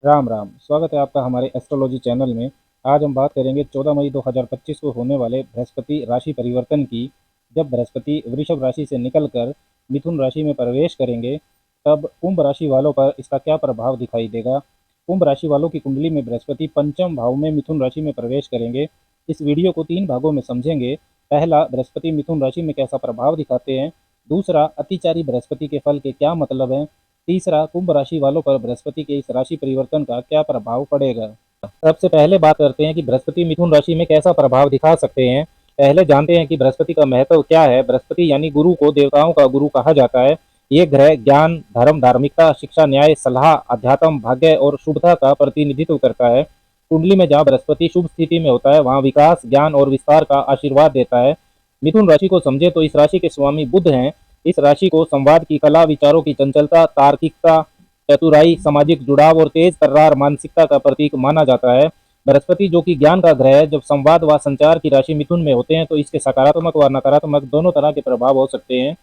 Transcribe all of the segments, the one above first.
राम राम। स्वागत है आपका हमारे एस्ट्रोलॉजी चैनल में। आज हम बात करेंगे 14 मई 2025 को होने वाले बृहस्पति राशि परिवर्तन की। जब बृहस्पति वृषभ राशि से निकलकर मिथुन राशि में प्रवेश करेंगे तब कुंभ राशि वालों पर इसका क्या प्रभाव दिखाई देगा। कुंभ राशि वालों की कुंडली में बृहस्पति पंचम भाव में मिथुन राशि में प्रवेश करेंगे। इस वीडियो को 3 भागों में समझेंगे। पहला, बृहस्पति मिथुन राशि में कैसा प्रभाव दिखाते हैं। दूसरा, अतिचारी बृहस्पति के फल के क्या मतलब हैं। तीसरा, कुंभ राशि वालों पर बृहस्पति के इस राशि परिवर्तन का क्या प्रभाव पड़ेगा। सबसे पहले बात करते हैं कि बृहस्पति मिथुन राशि में कैसा प्रभाव दिखा सकते हैं। पहले जानते हैं कि बृहस्पति का महत्व क्या है। बृहस्पति यानी गुरु को देवताओं का गुरु कहा जाता है। ये ग्रह ज्ञान, धर्म, धार्मिकता, शिक्षा, न्याय, सलाह, अध्यात्म, भाग्य और शुभता का प्रतिनिधित्व करता है। कुंडली में जहाँ बृहस्पति शुभ स्थिति में होता है वहाँ विकास, ज्ञान और विस्तार का आशीर्वाद देता है। मिथुन राशि को समझे तो इस राशि के स्वामी बुध हैं। इस राशि को संवाद की कला, विचारों की चंचलता, तार्किकता, चतुराई, सामाजिक जुड़ाव और तेज तर्रार मानसिकता का प्रतीक माना जाता है। बृहस्पति जो कि ज्ञान का ग्रह है, जब संवाद व संचार की राशि मिथुन में होते हैं तो इसके सकारात्मक व नकारात्मक दोनों तरह के प्रभाव हो सकते हैं।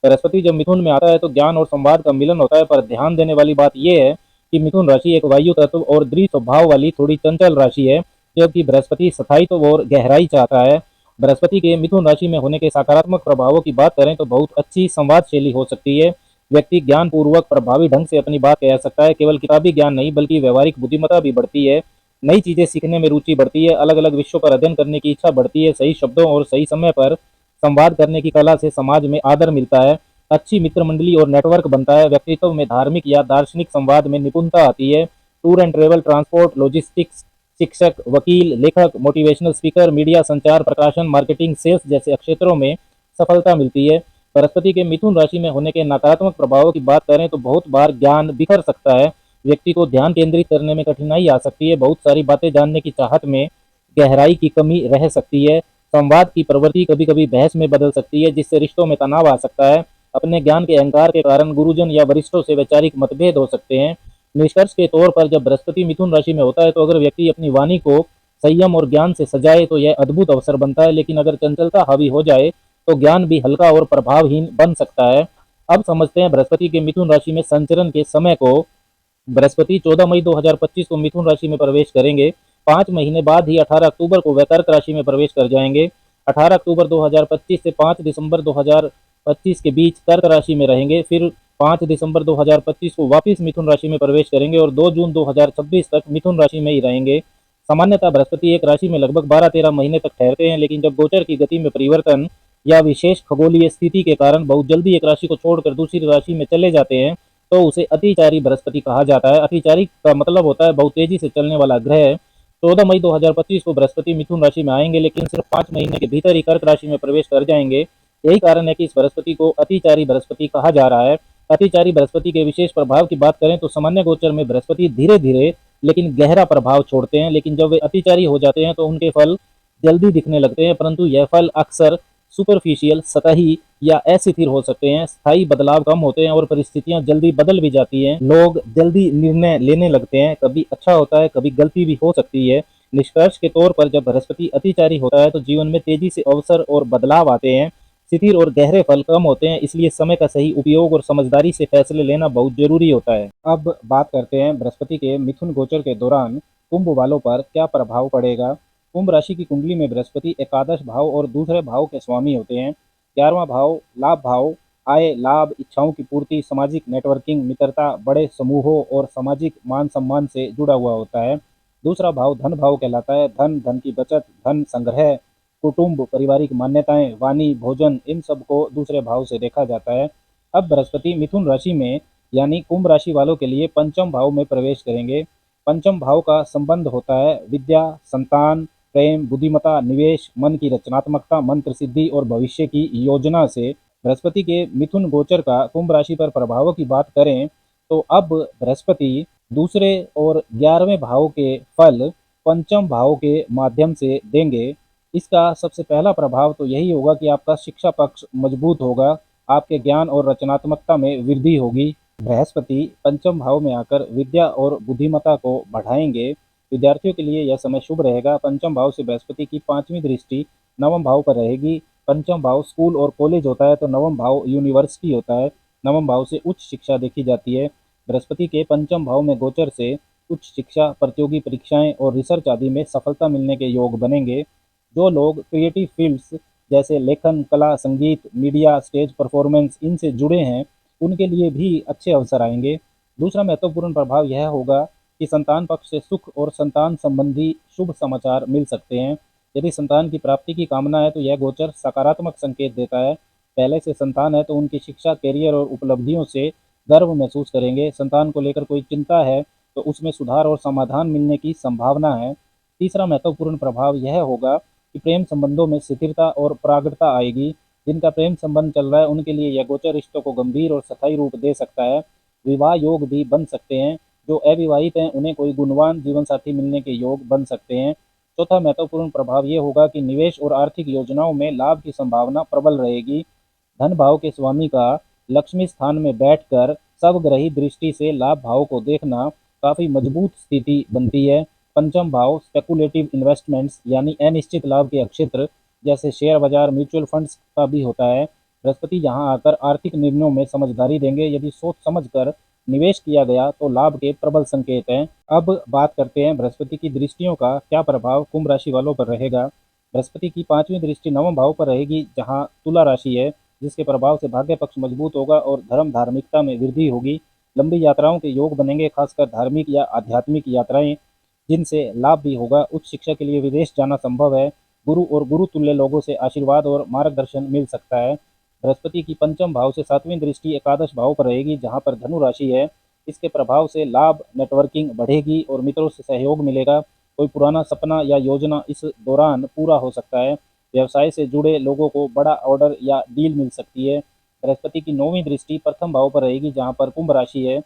बृहस्पति जब मिथुन में आता है तो ज्ञान और संवाद का मिलन होता है, पर ध्यान देने वाली बात यह है कि मिथुन राशि एक वायु तत्व और दृढ़ स्वभाव वाली थोड़ी चंचल राशि है, जबकि बृहस्पति स्थायित्व और गहराई चाहता है। बृहस्पति के मिथुन राशि में होने के सकारात्मक प्रभावों की बात करें तो बहुत अच्छी संवाद शैली हो सकती है। व्यक्ति ज्ञान पूर्वक प्रभावी ढंग से अपनी बात कह सकता है। केवल किताबी ज्ञान नहीं बल्कि व्यवहारिक बुद्धिमत्ता भी बढ़ती है। नई चीजें सीखने में रुचि बढ़ती है। अलग अलग विषयों पर अध्ययन करने की इच्छा बढ़ती है। सही शब्दों और सही समय पर संवाद करने की कला से समाज में आदर मिलता है। अच्छी मित्र मंडली और नेटवर्क बनता है। व्यक्तित्व में धार्मिक या दार्शनिक संवाद में निपुणता आती है। Tour and travel, transport, logistics, शिक्षक, वकील, लेखक, मोटिवेशनल स्पीकर, मीडिया, संचार, प्रकाशन, मार्केटिंग, सेल्स जैसे क्षेत्रों में सफलता मिलती है। बृहस्पति के मिथुन राशि में होने के नकारात्मक प्रभावों की बात करें तो बहुत बार ज्ञान बिखर सकता है। व्यक्ति को ध्यान केंद्रित करने में कठिनाई आ सकती है। बहुत सारी बातें जानने की चाहत में गहराई की कमी रह सकती है। संवाद की प्रवृत्ति कभी कभी बहस में बदल सकती है, जिससे रिश्तों में तनाव आ सकता है। अपने ज्ञान के अहंकार के कारण गुरुजन या वरिष्ठों से वैचारिक मतभेद हो सकते हैं। निष्कर्ष के तौर पर जब बृहस्पति मिथुन राशि में होता है तो अगर व्यक्ति अपनी वाणी को संयम और ज्ञान से सजाए तो यह अद्भुत अवसर बनता है, लेकिन अगर चंचलता हावी हो जाए तो ज्ञान भी हल्का और प्रभावहीन बन सकता है। अब समझते हैं बृहस्पति के मिथुन राशि में संचरण के समय को। बृहस्पति 14 मई 2025 को मिथुन राशि में प्रवेश करेंगे। 5 महीने बाद ही 18 अक्टूबर को वह कर्क राशि में प्रवेश कर जाएंगे। 18 अक्टूबर 2025 से 5 दिसंबर 2025 के बीच कर्क राशि में रहेंगे। फिर 5 दिसंबर 2025 को वापस मिथुन राशि में प्रवेश करेंगे और 2 जून 2026 तक मिथुन राशि में ही रहेंगे। सामान्यतः बृहस्पति एक राशि में लगभग 12-13 महीने तक ठहरते हैं, लेकिन जब गोचर की गति में परिवर्तन या विशेष खगोलीय स्थिति के कारण बहुत जल्दी एक राशि को छोड़कर दूसरी राशि में चले जाते हैं तो उसे अतिचारी बृहस्पति कहा जाता है। अतिचारी का मतलब होता है बहुत तेजी से चलने वाला ग्रह। 14 मई 2025 को बृहस्पति मिथुन राशि में आएंगे, लेकिन सिर्फ 5 महीने के भीतर ही कर्क राशि में प्रवेश कर जाएंगे। यही कारण है कि इस बृहस्पति को अतिचारी बृहस्पति कहा जा रहा है। अतिचारी बृहस्पति के विशेष प्रभाव की बात करें तो सामान्य गोचर में बृहस्पति धीरे धीरे लेकिन गहरा प्रभाव छोड़ते हैं, लेकिन जब वे अतिचारी हो जाते हैं तो उनके फल जल्दी दिखने लगते हैं, परंतु यह फल अक्सर सुपरफिशियल, सतही या अस्थिर हो सकते हैं। स्थायी बदलाव कम होते हैं और परिस्थितियां जल्दी बदल भी जाती हैं। लोग जल्दी निर्णय लेने लगते हैं। कभी अच्छा होता है, कभी गलती भी हो सकती है। निष्कर्ष के तौर पर जब बृहस्पति अतिचारी होता है तो जीवन में तेजी से अवसर और बदलाव आते हैं। स्थिर और गहरे फल कम होते हैं, इसलिए समय का सही उपयोग और समझदारी से फैसले लेना बहुत जरूरी होता है। अब बात करते हैं बृहस्पति के मिथुन गोचर के दौरान कुंभ वालों पर क्या प्रभाव पड़ेगा। कुंभ राशि की कुंडली में बृहस्पति एकादश भाव और दूसरे भाव के स्वामी होते हैं। 11वां भाव लाभ भाव आय, लाभ, इच्छाओं की पूर्ति, सामाजिक नेटवर्किंग, मित्रता, बड़े समूहों और सामाजिक मान सम्मान से जुड़ा हुआ होता है। दूसरा भाव धन भाव कहलाता है। धन, धन की बचत, धन संग्रह, कुटुंब, पारिवारिक मान्यताएं, वाणी, भोजन, इन सब को दूसरे भाव से देखा जाता है। अब बृहस्पति मिथुन राशि में यानी कुंभ राशि वालों के लिए पंचम भाव में प्रवेश करेंगे। पंचम भाव का संबंध होता है विद्या, संतान, प्रेम, बुद्धिमत्ता, निवेश, मन की रचनात्मकता, मंत्र सिद्धि और भविष्य की योजना से। बृहस्पति के मिथुन गोचर का कुंभ राशि पर प्रभावों की बात करें तो अब बृहस्पति दूसरे और 11वें भाव के फल पंचम भाव के माध्यम से देंगे। इसका सबसे पहला प्रभाव तो यही होगा कि आपका शिक्षा पक्ष मजबूत होगा। आपके ज्ञान और रचनात्मकता में वृद्धि होगी। बृहस्पति पंचम भाव में आकर विद्या और बुद्धिमत्ता को बढ़ाएंगे। विद्यार्थियों के लिए यह समय शुभ रहेगा। पंचम भाव से बृहस्पति की 5वीं दृष्टि नवम भाव पर रहेगी। पंचम भाव स्कूल और कॉलेज होता है तो नवम भाव यूनिवर्सिटी होता है। नवम भाव से उच्च शिक्षा देखी जाती है। बृहस्पति के पंचम भाव में गोचर से उच्च शिक्षा, प्रतियोगी परीक्षाएं और रिसर्च आदि में सफलता मिलने के योग बनेंगे। जो लोग क्रिएटिव फील्ड्स जैसे लेखन, कला, संगीत, मीडिया, स्टेज परफॉर्मेंस इनसे जुड़े हैं, उनके लिए भी अच्छे अवसर आएंगे। दूसरा महत्वपूर्ण प्रभाव यह होगा कि संतान पक्ष से सुख और संतान संबंधी शुभ समाचार मिल सकते हैं। यदि संतान की प्राप्ति की कामना है तो यह गोचर सकारात्मक संकेत देता है। पहले से संतान है तो उनकी शिक्षा, करियर और उपलब्धियों से गर्व महसूस करेंगे। संतान को लेकर कोई चिंता है तो उसमें सुधार और समाधान मिलने की संभावना है। तीसरा महत्वपूर्ण प्रभाव यह होगा कि प्रेम संबंधों में स्थिरता और प्रगाढ़ता आएगी। जिनका प्रेम संबंध चल रहा है उनके लिए यह गोचर रिश्तों को गंभीर और स्थायी रूप दे सकता है। विवाह योग भी बन सकते हैं। जो अविवाहित हैं उन्हें कोई गुणवान जीवन साथी मिलने के योग बन सकते हैं। चौथा महत्वपूर्ण प्रभाव ये होगा कि निवेश और आर्थिक योजनाओं में लाभ की संभावना प्रबल रहेगी। धन भाव के स्वामी का लक्ष्मी स्थान में बैठकर सबग्रही दृष्टि से लाभ भाव को देखना काफी मजबूत स्थिति बनती है। पंचम भाव स्पेकुलेटिव इन्वेस्टमेंट्स यानी अनिश्चित लाभ के क्षेत्र जैसे शेयर बाजार, म्यूचुअल फंड्स का भी होता है। बृहस्पति यहाँ आकर आर्थिक निर्णयों में समझदारी देंगे। यदि सोच समझकर निवेश किया गया तो लाभ के प्रबल संकेत हैं। अब बात करते हैं बृहस्पति की दृष्टियों का क्या प्रभाव कुंभ राशि वालों पर रहेगा। बृहस्पति की पांचवी दृष्टि नवम भाव पर रहेगी जहां तुला राशि है, जिसके प्रभाव से भाग्य पक्ष मजबूत होगा और धर्म धार्मिकता में वृद्धि होगी। लंबी यात्राओं के योग बनेंगे, खासकर धार्मिक या आध्यात्मिक यात्राएं, जिनसे लाभ भी होगा। उच्च शिक्षा के लिए विदेश जाना संभव है। गुरु और गुरु तुल्य लोगों से आशीर्वाद और मार्गदर्शन मिल सकता है। बृहस्पति की पंचम भाव से सातवीं दृष्टि एकादश भाव पर रहेगी जहां पर धनु राशि है। इसके प्रभाव से लाभ, नेटवर्किंग बढ़ेगी और मित्रों से सहयोग मिलेगा। कोई पुराना सपना या योजना इस दौरान पूरा हो सकता है। व्यवसाय से जुड़े लोगों को बड़ा ऑर्डर या डील मिल सकती है। बृहस्पति की नौवीं दृष्टि प्रथम भाव पर रहेगी जहां पर कुंभ राशि है।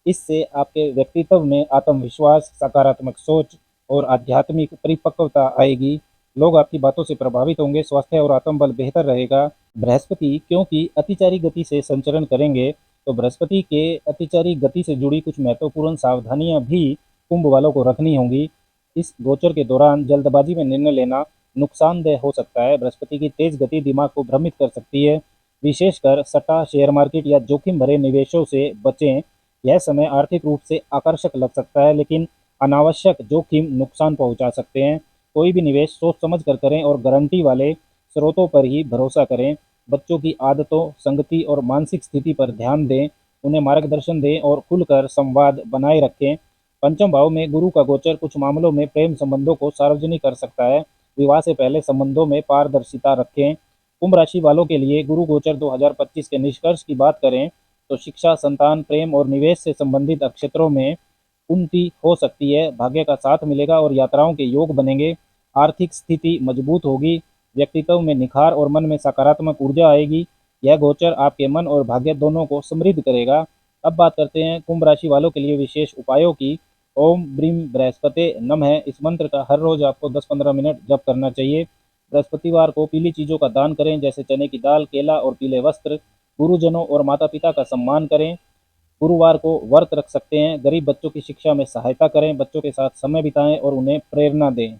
इससे आपके व्यक्तित्व में आत्मविश्वास, सकारात्मक सोच और आध्यात्मिक परिपक्वता आएगी। लोग आपकी बातों से प्रभावित होंगे। स्वास्थ्य और आत्मबल बेहतर रहेगा। बृहस्पति क्योंकि अतिचारी गति से संचरण करेंगे तो बृहस्पति के अतिचारी गति से जुड़ी कुछ महत्वपूर्ण सावधानियां भी कुंभ वालों को रखनी होंगी। इस गोचर के दौरान जल्दबाजी में निर्णय लेना नुकसानदेह हो सकता है। बृहस्पति की तेज गति दिमाग को भ्रमित कर सकती है। विशेषकर सट्टा, शेयर मार्केट या जोखिम भरे निवेशों से बचें। यह समय आर्थिक रूप से आकर्षक लग सकता है लेकिन अनावश्यक जोखिम नुकसान पहुंचा सकते हैं। कोई भी निवेश सोच समझ कर करें और गारंटी वाले स्रोतों पर ही भरोसा करें। बच्चों की आदतों, संगति और मानसिक स्थिति पर ध्यान दें। उन्हें मार्गदर्शन दें और खुलकर संवाद बनाए रखें। पंचम भाव में गुरु का गोचर कुछ मामलों में प्रेम संबंधों को सार्वजनिक कर सकता है। विवाह से पहले संबंधों में पारदर्शिता रखें। कुंभ राशि वालों के लिए गुरु गोचर 2025 के निष्कर्ष की बात करें तो शिक्षा, संतान, प्रेम और निवेश से संबंधित क्षेत्रों में उन्नति हो सकती है। भाग्य का साथ मिलेगा और यात्राओं के योग बनेंगे। आर्थिक स्थिति मजबूत होगी। व्यक्तित्व में निखार और मन में सकारात्मक ऊर्जा आएगी। यह गोचर आपके मन और भाग्य दोनों को समृद्ध करेगा। अब बात करते हैं कुंभ राशि वालों के लिए विशेष उपायों की। ओम ब्रीम बृहस्पति नमः इस मंत्र का हर रोज आपको 10-15 मिनट जप करना चाहिए। बृहस्पतिवार को पीली चीजों का दान करें जैसे चने की दाल, केला और पीले वस्त्र। गुरुजनों और माता पिता का सम्मान करें। गुरुवार को व्रत रख सकते हैं। गरीब बच्चों की शिक्षा में सहायता करें। बच्चों के साथ समय बिताएं और उन्हें प्रेरणा दें।